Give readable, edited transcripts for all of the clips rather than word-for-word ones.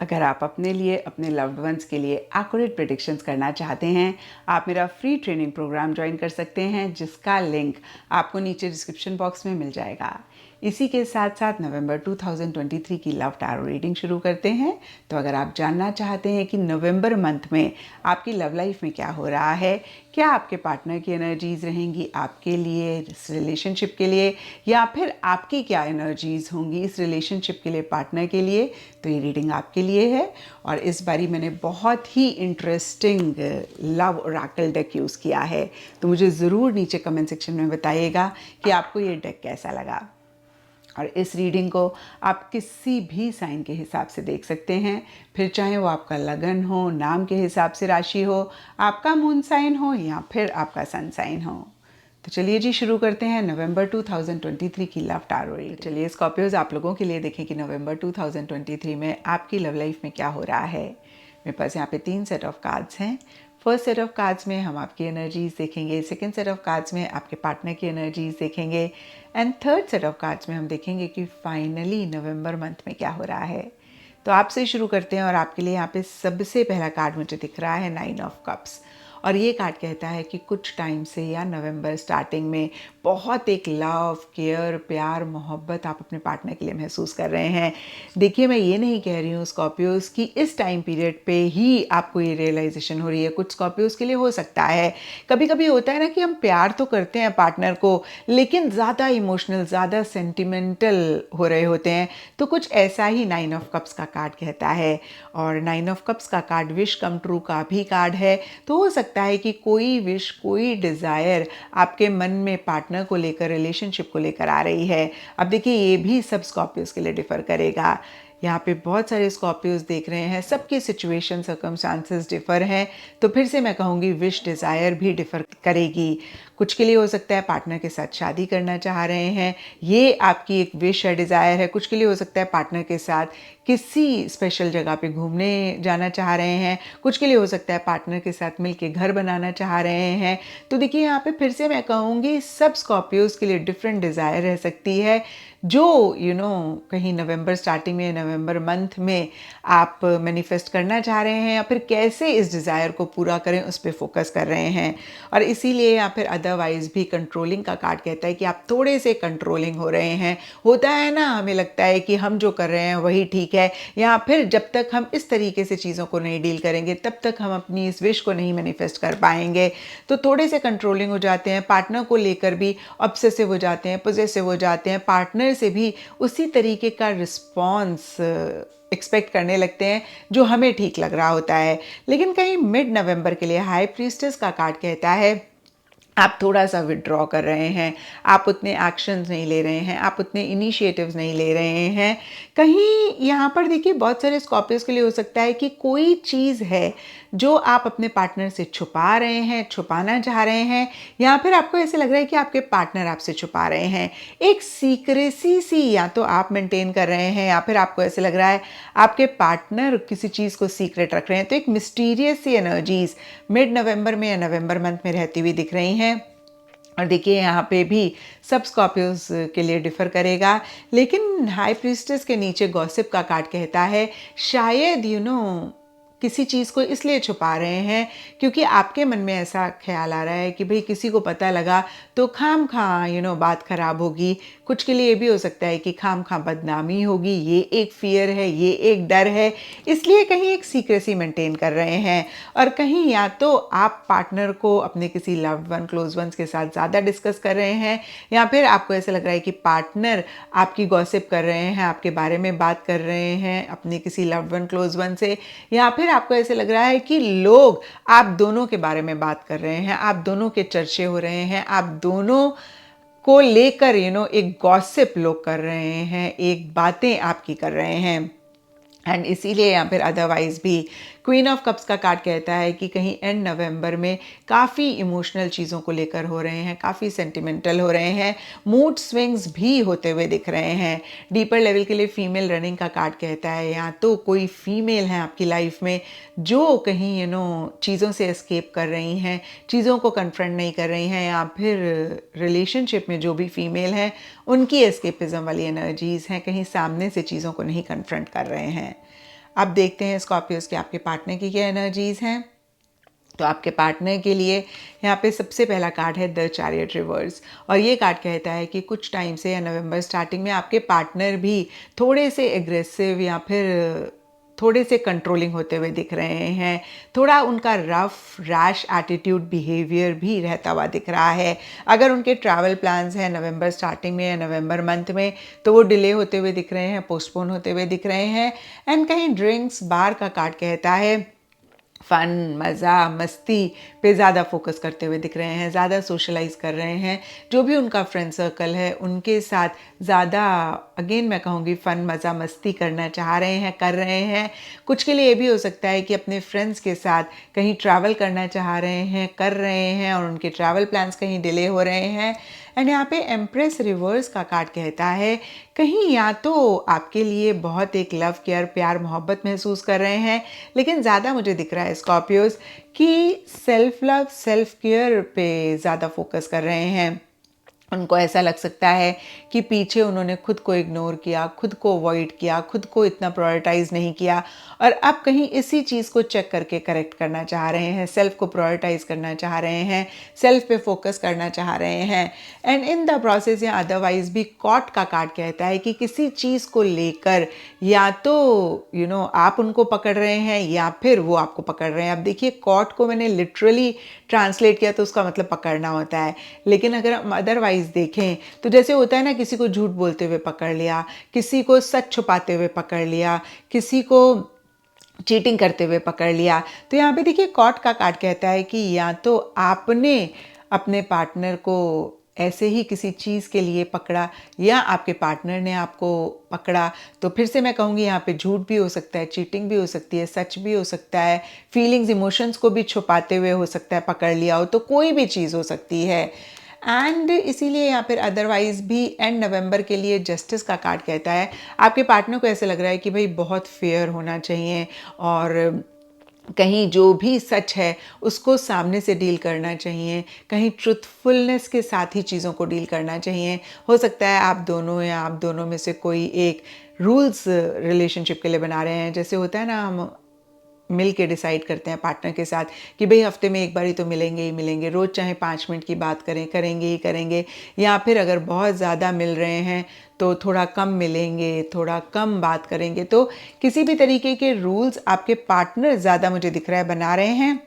अगर आप अपने लिए, अपने लव्ड वंस के लिए एक्यूरेट प्रेडिक्शंस करना चाहते हैं, आप मेरा फ्री ट्रेनिंग प्रोग्राम ज्वाइन कर सकते हैं, जिसका लिंक आपको नीचे डिस्क्रिप्शन बॉक्स में मिल जाएगा। इसी के साथ साथ नवंबर 2023 की लव टैरो रीडिंग शुरू करते हैं। तो अगर आप जानना चाहते हैं कि नवंबर मंथ में आपकी लव लाइफ में क्या हो रहा है, क्या आपके पार्टनर की एनर्जीज रहेंगी आपके लिए इस रिलेशनशिप के लिए, या फिर आपकी क्या एनर्जीज होंगी इस रिलेशनशिप के लिए पार्टनर के लिए, तो ये रीडिंग आपके लिए है। और इस बारी मैंने बहुत ही interesting love oracle deck use किया है, तो मुझे ज़रूर नीचे कमेंट सेक्शन में बताइएगा कि आपको ये डेक कैसा लगा। और इस रीडिंग को आप किसी भी साइन के हिसाब से देख सकते हैं, फिर चाहे वो आपका लगन हो, नाम के हिसाब से राशि हो, आपका मून साइन हो, या फिर आपका सन साइन हो। तो चलिए जी शुरू करते हैं नवंबर 2023 की लव टैरो रीडिंग। चलिए स्कॉर्पियोज, आप लोगों के लिए देखें कि नवंबर 2023 में आपकी लव लाइफ में क्या हो रहा है। मेरे पास यहाँ पे 3 सेट ऑफ कार्ड्स हैं। फर्स्ट सेट ऑफ कार्ड्स में हम आपकी एनर्जीज देखेंगे, सेकंड सेट ऑफ कार्ड्स में आपके पार्टनर की एनर्जीज देखेंगे, and third set of cards में हम देखेंगे कि फाइनली नवंबर मंथ में क्या हो रहा है। तो आपसे शुरू करते हैं और आपके लिए यहाँ पे सबसे पहला कार्ड मुझे दिख रहा है 9 ऑफ कप्स। और ये कार्ड कहता है कि कुछ टाइम से या नवंबर स्टार्टिंग में बहुत एक लव, केयर, प्यार, मोहब्बत आप अपने पार्टनर के लिए महसूस कर रहे हैं। देखिए, मैं ये नहीं कह रही हूँ स्कॉर्पियोज कि इस टाइम पीरियड पे ही आपको ये रियलाइजेशन हो रही है। कुछ स्कॉर्पियोज के लिए हो सकता है। कभी कभी होता है ना कि हम प्यार तो करते हैं पार्टनर को, लेकिन ज़्यादा इमोशनल, ज़्यादा सेंटिमेंटल हो रहे होते हैं। तो कुछ ऐसा ही 9 ऑफ कप्स का कार्ड कहता है। और 9 ऑफ कप्स का कार्ड विश कम ट्रू का भी कार्ड है। तो हो सकता है कि कोई विश, कोई डिज़ायर आपके मन में पार्टनर को लेकर, रिलेशनशिप को लेकर आ रही है। अब देखिए, ये भी सब स्कॉर्पियोज के लिए डिफ़र करेगा। यहाँ पे बहुत सारे स्कॉर्पियोज देख रहे हैं, सबकी सिचुएशन, सर्कमस्टांसेस डिफ़र हैं। तो फिर से मैं कहूँगी विश, डिज़ायर भी डिफ़र करेगी। कुछ के लिए हो सकता है पार्टनर के साथ शादी करना चाह रहे हैं, ये आपकी एक विश है, डिज़ायर है। कुछ के लिए हो सकता है पार्टनर के साथ किसी स्पेशल जगह पे घूमने जाना चाह रहे हैं। कुछ के लिए हो सकता है पार्टनर के साथ मिलके घर बनाना चाह रहे हैं। तो देखिए, यहाँ पे फिर से मैं कहूँगी सब स्कॉर्पियोज के लिए डिफरेंट डिज़ायर रह सकती है, जो कहीं नवंबर स्टार्टिंग में, नवंबर मंथ में आप मैनिफेस्ट करना चाह रहे हैं, या फिर कैसे इस डिज़ायर को पूरा करें उस पर फोकस कर रहे हैं। और इसीलिए या फिर अदरवाइज भी कंट्रोलिंग का कार्ड कहता है कि आप थोड़े से कंट्रोलिंग हो रहे हैं। होता है ना, हमें लगता है कि हम जो कर रहे हैं वही ठीक है, या फिर जब तक हम इस तरीके से चीज़ों को नहीं डील करेंगे तब तक हम अपनी इस विश को नहीं मैनिफेस्ट कर पाएंगे। तो थोड़े से कंट्रोलिंग हो जाते हैं, पार्टनर को लेकर भी ऑब्सेसिव हो जाते हैं, पॉजेसिव हो जाते हैं, पार्टनर से भी उसी तरीके का रिस्पॉन्स एक्सपेक्ट करने लगते हैं जो हमें ठीक लग रहा होता है। लेकिन कहीं मिड नवंबर के लिए हाई प्रीस्टेस का कार्ड कहता है आप थोड़ा सा विड्रॉ कर रहे हैं, आप उतने एक्शंस नहीं ले रहे हैं, आप उतने इनिशिएटिव्स नहीं ले रहे हैं। कहीं यहाँ पर देखिए, बहुत सारे स्कॉर्पियोज के लिए हो सकता है कि कोई चीज़ है जो आप अपने पार्टनर से छुपा रहे हैं, छुपाना चाह रहे हैं, या फिर आपको ऐसे लग रहा है कि आपके पार्टनर आपसे छुपा रहे हैं। एक सीक्रेसी सी या तो आप मेंटेन कर रहे हैं, या फिर आपको ऐसे लग रहा है आपके पार्टनर किसी चीज़ को सीक्रेट रख रहे हैं। तो एक मिस्टीरियस सी एनर्जीज मिड नवंबर में या नवंबर मंथ में रहती हुई दिख रही हैं। और देखिए, यहाँ पे भी सब स्कॉर्पियोज के लिए डिफ़र करेगा। लेकिन हाई प्रीस्टेस के नीचे गॉसिप का कार्ड कहता है शायद किसी चीज़ को इसलिए छुपा रहे हैं क्योंकि आपके मन में ऐसा ख्याल आ रहा है कि भाई किसी को पता लगा तो खाम खा बात ख़राब होगी। कुछ के लिए ये भी हो सकता है कि खाम खा बदनामी होगी। ये एक फियर है, ये एक डर है, इसलिए कहीं एक सीक्रेसी मेंटेन कर रहे हैं। और कहीं या तो आप पार्टनर को अपने किसी लव्ड वन, क्लोज वंस के साथ ज़्यादा डिस्कस कर रहे हैं, या फिर आपको ऐसा लग रहा है कि पार्टनर आपकी गॉसिप कर रहे हैं, आपके बारे में बात कर रहे हैं अपने किसी लव्ड वन, क्लोज वन से, या फिर आपको ऐसे लग रहा है कि लोग आप दोनों के बारे में बात कर रहे हैं, आप दोनों के चर्चे हो रहे हैं, आप दोनों को लेकर एक गॉसिप लोग कर रहे हैं, एक बातें आपकी कर रहे हैं। एंड इसीलिए या फिर अदरवाइज भी क्वीन ऑफ कप्स का कार्ड कहता है कि कहीं एंड नवंबर में काफ़ी इमोशनल चीज़ों को लेकर हो रहे हैं, काफ़ी सेंटिमेंटल हो रहे हैं, मूड स्विंग्स भी होते हुए दिख रहे हैं। डीपर लेवल के लिए फीमेल रनिंग का कार्ड कहता है या तो कोई फीमेल है आपकी लाइफ में जो कहीं चीज़ों से एस्केप कर रही हैं, चीज़ों को कन्फ्रंट नहीं कर रही हैं, या फिर रिलेशनशिप में जो भी फीमेल हैं उनकी एस्केपिज्म वाली एनर्जीज़ हैं, कहीं सामने से चीज़ों को नहीं कन्फ्रंट कर रहे हैं। अब देखते हैं स्कॉर्पियोज के आपके पार्टनर की क्या एनर्जीज हैं। तो आपके पार्टनर के लिए यहाँ पे सबसे पहला कार्ड है द चैरियट रिवर्स, और ये कार्ड कहता है कि कुछ टाइम से या नवंबर स्टार्टिंग में आपके पार्टनर भी थोड़े से एग्रेसिव या फिर थोड़े से कंट्रोलिंग होते हुए दिख रहे हैं। थोड़ा उनका रफ रैश एटीट्यूड बिहेवियर भी रहता हुआ दिख रहा है। अगर उनके ट्रैवल प्लान्स हैं नवंबर स्टार्टिंग में या नवंबर मंथ में, तो वो डिले होते हुए दिख रहे हैं, पोस्टपोन होते हुए दिख रहे हैं। एंड कहीं ड्रिंक्स बार का कार्ड कहता है फन, मज़ा, मस्ती पे ज़्यादा फोकस करते हुए दिख रहे हैं, ज़्यादा सोशलाइज कर रहे हैं। जो भी उनका फ्रेंड सर्कल है उनके साथ ज़्यादा, अगेन मैं कहूँगी, फ़न, मज़ा, मस्ती करना चाह रहे हैं, कर रहे हैं। कुछ के लिए ये भी हो सकता है कि अपने फ्रेंड्स के साथ कहीं ट्रैवल करना चाह रहे हैं, कर रहे हैं, और उनके ट्रैवल प्लान्स कहीं डिले हो रहे हैं। एंड यहाँ पे एम्प्रेस रिवर्स का कार्ड कहता है कहीं या तो आपके लिए बहुत एक लव केयर, प्यार, मोहब्बत महसूस कर रहे हैं, लेकिन ज़्यादा मुझे दिख रहा है स्कॉर्पियोज कि सेल्फ लव, सेल्फ केयर पे ज़्यादा फोकस कर रहे हैं। उनको ऐसा लग सकता है कि पीछे उन्होंने खुद को इग्नोर किया, खुद को अवॉइड किया, खुद को इतना प्रायोरिटाइज नहीं किया, और अब कहीं इसी चीज़ को चेक करके करेक्ट करना चाह रहे हैं, सेल्फ को प्रायोरिटाइज करना चाह रहे हैं, सेल्फ पे फोकस करना चाह रहे हैं। एंड इन द प्रोसेस या अदरवाइज भी कॉट का कार्ड कहता है कि किसी चीज़ को लेकर या तो आप उनको पकड़ रहे हैं या फिर वो आपको पकड़ रहे हैं। अब देखिए, कॉट को मैंने लिटरली ट्रांसलेट किया तो उसका मतलब पकड़ना होता है, लेकिन अगर हम अदरवाइज देखें तो जैसे होता है ना, किसी को झूठ बोलते हुए पकड़ लिया, किसी को सच छुपाते हुए पकड़ लिया, किसी को चीटिंग करते हुए पकड़ लिया। तो यहाँ पे देखिए, कॉट का कार्ड कहता है कि या तो आपने अपने पार्टनर को ऐसे ही किसी चीज़ के लिए पकड़ा, या आपके पार्टनर ने आपको पकड़ा। तो फिर से मैं कहूँगी, यहाँ पे झूठ भी हो सकता है, चीटिंग भी हो सकती है, सच भी हो सकता है, फीलिंग्स, इमोशंस को भी छुपाते हुए हो सकता है पकड़ लिया हो, तो कोई भी चीज़ हो सकती है। एंड इसीलिए यहाँ पर अदरवाइज भी एंड नवंबर के लिए जस्टिस का कार्ड कहता है आपके पार्टनर को ऐसे लग रहा है कि भाई बहुत फेयर होना चाहिए, और कहीं जो भी सच है उसको सामने से डील करना चाहिए, कहीं ट्रुथफुलनेस के साथ ही चीज़ों को डील करना चाहिए। हो सकता है आप दोनों या आप दोनों में से कोई एक रूल्स रिलेशनशिप के लिए बना रहे हैं। जैसे होता है ना, हम मिल के डिसाइड करते हैं पार्टनर के साथ कि भाई हफ्ते में एक बार ही तो मिलेंगे ही मिलेंगे, रोज़ चाहे 5 मिनट की बात करेंगे ही करेंगे, या फिर अगर बहुत ज़्यादा मिल रहे हैं तो थोड़ा कम मिलेंगे, थोड़ा कम बात करेंगे। तो किसी भी तरीके के रूल्स आपके पार्टनर ज़्यादा मुझे दिख रहा है बना रहे हैं,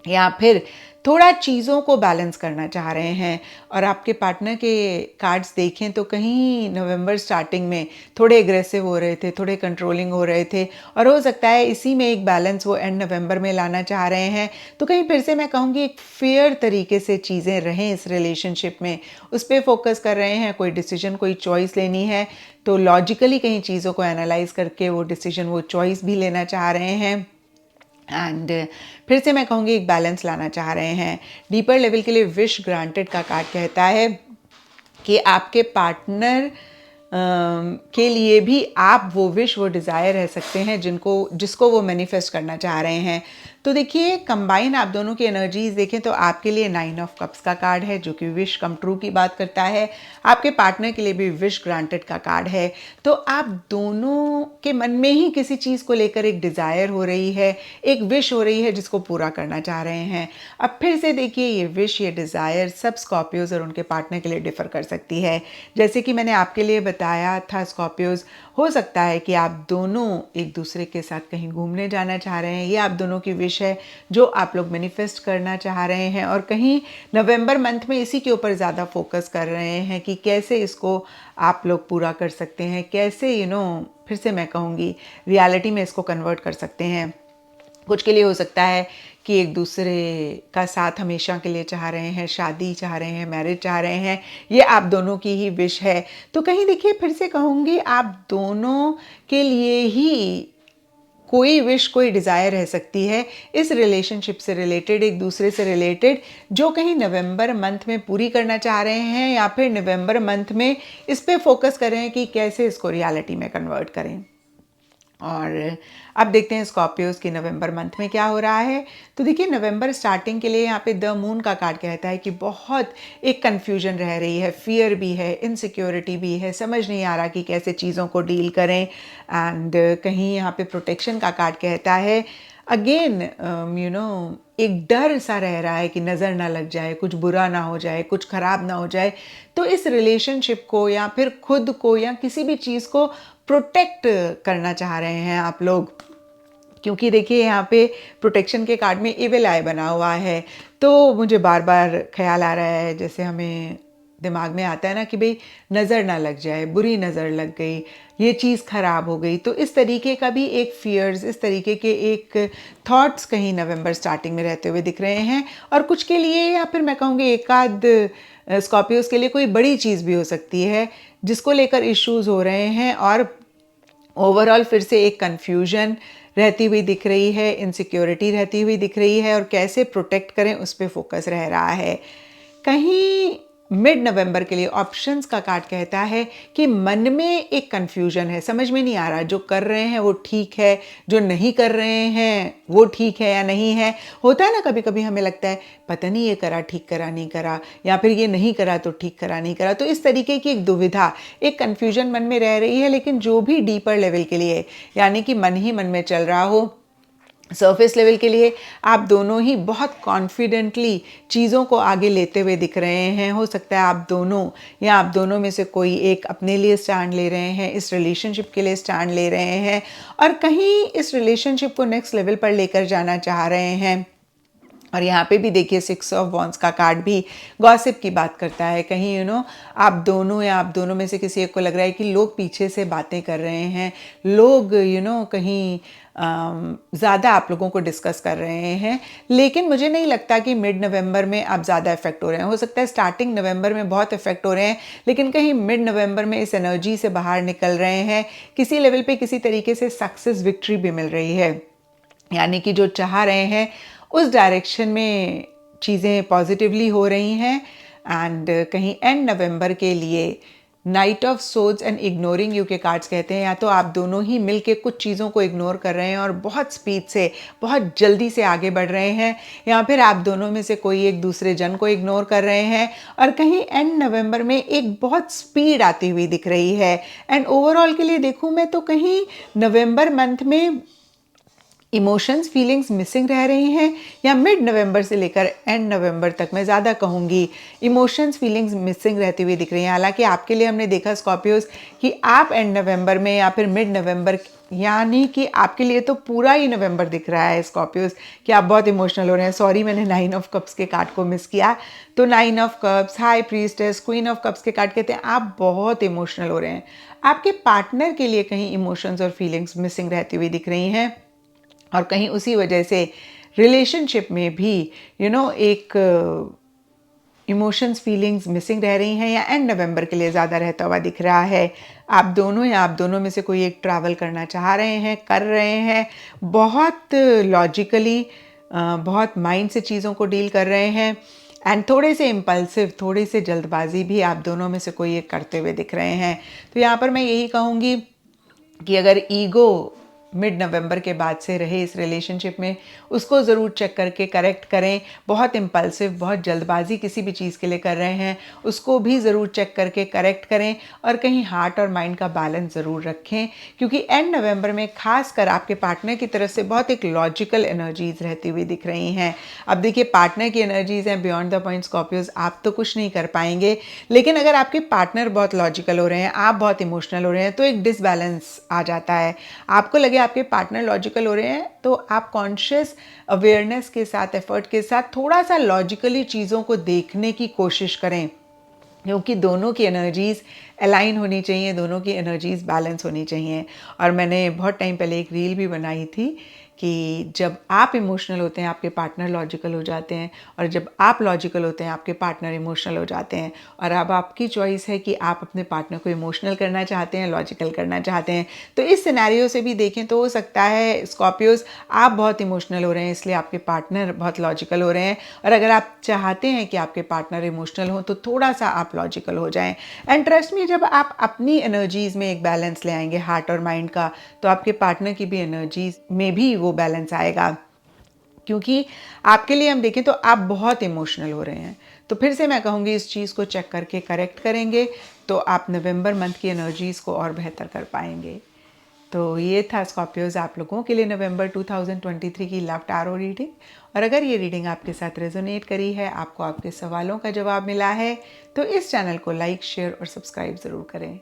या फिर थोड़ा चीज़ों को बैलेंस करना चाह रहे हैं। और आपके पार्टनर के कार्ड्स देखें तो कहीं नवंबर स्टार्टिंग में थोड़े एग्रेसिव हो रहे थे, थोड़े कंट्रोलिंग हो रहे थे, और हो सकता है इसी में एक बैलेंस वो एंड नवंबर में लाना चाह रहे हैं। तो कहीं फिर से मैं कहूँगी एक फेयर तरीके से चीज़ें रहें इस रिलेशनशिप में, उस पर फोकस कर रहे हैं। कोई डिसीजन, कोई चॉइस लेनी है तो लॉजिकली कहीं चीज़ों को एनालाइज करके वो डिसीजन, वो चॉइस भी लेना चाह रहे हैं। एंड फिर से मैं कहूँगी एक बैलेंस लाना चाह रहे हैं। डीपर लेवल के लिए विश ग्रांटेड का कार्ड कहता है कि आपके पार्टनर के लिए भी आप वो विश, वो डिज़ायर रह सकते हैं जिसको वो मैनिफेस्ट करना चाह रहे हैं। तो देखिए, कंबाइन आप दोनों की एनर्जीज देखें तो आपके लिए 9 ऑफ कप्स का कार्ड है जो कि विश कम ट्रू की बात करता है। आपके पार्टनर के लिए भी विश ग्रांटेड का कार्ड है। तो आप दोनों के मन में ही किसी चीज़ को लेकर एक डिज़ायर हो रही है, एक विश हो रही है जिसको पूरा करना चाह रहे हैं। अब फिर से देखिए, ये विश, ये डिज़ायर सब स्कॉर्पियोज और उनके पार्टनर के लिए डिफ़र कर सकती है। जैसे कि मैंने आपके लिए बताया था स्कॉर्पियोज, हो सकता है कि आप दोनों एक दूसरे के साथ कहीं घूमने जाना चाह रहे हैं, ये आप दोनों की विश है जो आप लोग मैनिफेस्ट करना चाह रहे हैं, और कहीं नवंबर मंथ में इसी के ऊपर ज़्यादा फोकस कर रहे हैं कि कैसे इसको आप लोग पूरा कर सकते हैं, कैसे फिर से मैं कहूँगी रियलिटी में इसको कन्वर्ट कर सकते हैं। कुछ के लिए हो सकता है कि एक दूसरे का साथ हमेशा के लिए चाह रहे हैं, शादी चाह रहे हैं, मैरिज चाह रहे हैं, ये आप दोनों की ही विश है। तो कहीं देखिए, फिर से कहूँगी आप दोनों के लिए ही कोई विश, कोई डिज़ायर रह सकती है इस रिलेशनशिप से रिलेटेड, एक दूसरे से रिलेटेड, जो कहीं नवंबर मंथ में पूरी करना चाह रहे हैं, या फिर नवंबर मंथ में इस पे फोकस कर रहे हैं कि कैसे इसको रियलिटी में कन्वर्ट करें। और अब देखते हैं स्कॉर्पियोज की नवंबर मंथ में क्या हो रहा है। तो देखिए, नवंबर स्टार्टिंग के लिए यहाँ पे द मून का कार्ड कहता है कि बहुत एक कन्फ्यूजन रह रही है, फियर भी है, इनसिक्योरिटी भी है, समझ नहीं आ रहा कि कैसे चीज़ों को डील करें। एंड कहीं यहाँ पे प्रोटेक्शन का कार्ड कहता है अगेन एक डर सा रह रहा है कि नज़र ना लग जाए, कुछ बुरा ना हो जाए, कुछ ख़राब ना हो जाए। तो इस रिलेशनशिप को या फिर खुद को या किसी भी चीज़ को प्रोटेक्ट करना चाह रहे हैं आप लोग, क्योंकि देखिए यहाँ पे प्रोटेक्शन के कार्ड में इविल आई बना हुआ है। तो मुझे बार बार ख्याल आ रहा है, जैसे हमें दिमाग में आता है ना कि भाई नज़र ना लग जाए, बुरी नज़र लग गई, ये चीज़ ख़राब हो गई। तो इस तरीके का भी एक फियर्स, इस तरीके के एक थॉट्स कहीं नवंबर स्टार्टिंग में रहते हुए दिख रहे हैं। और कुछ के लिए या फिर मैं कहूँगी एक आध स्कॉर्पियोज के लिए कोई बड़ी चीज़ भी हो सकती है जिसको लेकर इश्यूज हो रहे हैं। और ओवरऑल फिर से एक कन्फ्यूजन रहती हुई दिख रही है, इनसिक्योरिटी रहती हुई दिख रही है, और कैसे प्रोटेक्ट करें उस पर फोकस रह रहा है। कहीं मिड नवंबर के लिए ऑप्शंस का कार्ड कहता है कि मन में एक कन्फ्यूजन है, समझ में नहीं आ रहा जो कर रहे हैं वो ठीक है, जो नहीं कर रहे हैं वो ठीक है या नहीं है। होता है ना, कभी कभी हमें लगता है पता नहीं ये करा ठीक करा नहीं करा, या फिर ये नहीं करा तो ठीक करा नहीं करा। तो इस तरीके की एक दुविधा, एक कन्फ्यूजन मन में रह रही है। लेकिन जो भी डीपर लेवल के लिए, यानी कि मन ही मन में चल रहा हो, सरफेस लेवल के लिए आप दोनों ही बहुत कॉन्फिडेंटली चीज़ों को आगे लेते हुए दिख रहे हैं। हो सकता है आप दोनों या आप दोनों में से कोई एक अपने लिए स्टैंड ले रहे हैं, इस रिलेशनशिप के लिए स्टैंड ले रहे हैं, और कहीं इस रिलेशनशिप को नेक्स्ट लेवल पर लेकर जाना चाह रहे हैं। और यहाँ पे भी देखिए 6 ऑफ वॉन्ड्स का कार्ड भी गॉसिप की बात करता है। कहीं आप दोनों या आप दोनों में से किसी एक को लग रहा है कि लोग पीछे से बातें कर रहे हैं, लोग कहीं ज़्यादा आप लोगों को डिस्कस कर रहे हैं। लेकिन मुझे नहीं लगता कि मिड नवंबर में आप ज़्यादा इफेक्ट हो रहे हैं। हो सकता है स्टार्टिंग नवंबर में बहुत इफेक्ट हो रहे हैं, लेकिन कहीं मिड नवंबर में इस एनर्जी से बाहर निकल रहे हैं। किसी लेवल पे किसी तरीके से सक्सेस विक्ट्री भी मिल रही है, यानी कि जो चाह रहे हैं उस डायरेक्शन में चीज़ें पॉजिटिवली हो रही हैं। एंड कहीं एंड नवंबर के लिए night of swords and ignoring you के कार्ड्स कहते हैं, या तो आप दोनों ही मिलके कुछ चीज़ों को इग्नोर कर रहे हैं और बहुत स्पीड से, बहुत जल्दी से आगे बढ़ रहे हैं, या फिर आप दोनों में से कोई एक दूसरे जन को इग्नोर कर रहे हैं। और कहीं एंड नवंबर में एक बहुत स्पीड आती हुई दिख रही है। एंड ओवरऑल के लिए देखूँ मैं तो कहीं नवंबर मंथ में इमोशंस, फीलिंग्स मिसिंग रह रही हैं, या मिड नवंबर से लेकर एंड नवंबर तक मैं ज़्यादा कहूँगी इमोशंस, फीलिंग्स मिसिंग रहती हुई दिख रही हैं। हालांकि आपके लिए हमने देखा स्कॉर्पियोज कि आप एंड नवंबर में या फिर मिड नवंबर, यानी कि आपके लिए तो पूरा ही नवंबर दिख रहा है स्कॉर्पियोज कि आप बहुत इमोशनल हो रहे हैं। सॉरी, मैंने 9 ऑफ कप्स के कार्ड को मिस किया। तो 9 of cups, high priestess, queen of cups के कार्ड कहते हैं आप बहुत इमोशनल हो रहे हैं। आपके पार्टनर के लिए कहीं इमोशंस और फीलिंग्स मिसिंग रहती हुई दिख रही हैं, और कहीं उसी वजह से रिलेशनशिप में भी एक इमोशंस, फीलिंग्स मिसिंग रह रही हैं, या एंड नवंबर के लिए ज़्यादा रहता हुआ दिख रहा है। आप दोनों या आप दोनों में से कोई एक ट्रैवल करना चाह रहे हैं, कर रहे हैं, बहुत लॉजिकली, बहुत माइंड से चीज़ों को डील कर रहे हैं। एंड थोड़े से इम्पल्सिव, थोड़ी से जल्दबाजी भी आप दोनों में से कोई एक करते हुए दिख रहे हैं। तो यहाँ पर मैं यही कहूँगी कि अगर ईगो मिड नवंबर के बाद से रहे इस रिलेशनशिप में, उसको ज़रूर चेक करके करेक्ट करें। बहुत इम्पल्सिव, बहुत जल्दबाजी किसी भी चीज़ के लिए कर रहे हैं, उसको भी ज़रूर चेक करके करेक्ट करें। और कहीं हार्ट और माइंड का बैलेंस ज़रूर रखें, क्योंकि एंड नवंबर में खासकर आपके पार्टनर की तरफ से बहुत एक लॉजिकल एनर्जीज रहती हुई दिख रही हैं। अब देखिए, पार्टनर की एनर्जीज हैं बियॉन्ड द पॉइंट स्कॉर्पियोज, आप तो कुछ नहीं कर पाएंगे। लेकिन अगर आपके पार्टनर बहुत लॉजिकल हो रहे हैं, आप बहुत इमोशनल हो रहे हैं, तो एक डिसबैलेंस आ जाता है। आपको लगे आपके पार्टनर लॉजिकल हो रहे हैं, तो आप कॉन्शियस अवेयरनेस के साथ, एफर्ट के साथ थोड़ा सा लॉजिकली चीज़ों को देखने की कोशिश करें, क्योंकि दोनों की एनर्जीज अलाइन होनी चाहिए, दोनों की एनर्जीज बैलेंस होनी चाहिए। और मैंने बहुत टाइम पहले एक रील भी बनाई थी कि जब आप इमोशनल होते हैं आपके पार्टनर लॉजिकल हो जाते हैं, और जब आप लॉजिकल होते हैं आपके पार्टनर इमोशनल हो जाते हैं। और अब आपकी चॉइस है कि आप अपने पार्टनर को इमोशनल करना चाहते हैं, लॉजिकल करना चाहते हैं। तो इस सिनेरियो से भी देखें तो हो सकता है स्कॉर्पियोज आप बहुत इमोशनल हो रहे हैं इसलिए आपके पार्टनर बहुत लॉजिकल हो रहे हैं, और अगर आप चाहते हैं कि आपके पार्टनर इमोशनल हो तो थोड़ा सा आप लॉजिकल हो जाएं। एंड ट्रस्ट मी, जब आप अपनी एनर्जीज में एक बैलेंस ले आएंगे हार्ट और माइंड का, तो आपके पार्टनर की भी एनर्जीज में भी वो बैलेंस आएगा। क्योंकि आपके लिए हम देखें तो आप बहुत इमोशनल हो रहे हैं। तो फिर से मैं कहूँगी इस चीज़ को चेक करके करेक्ट करेंगे तो आप नवंबर मंथ की एनर्जीज़ को और बेहतर कर पाएंगे। तो ये था स्कॉर्पियोज आप लोगों के लिए नवंबर 2023 की लव टैरो रीडिंग। और अगर ये रीडिंग आपके साथ रेजोनेट करी है, आपको आपके सवालों का जवाब मिला है, तो इस चैनल को लाइक, शेयर और सब्सक्राइब ज़रूर करें।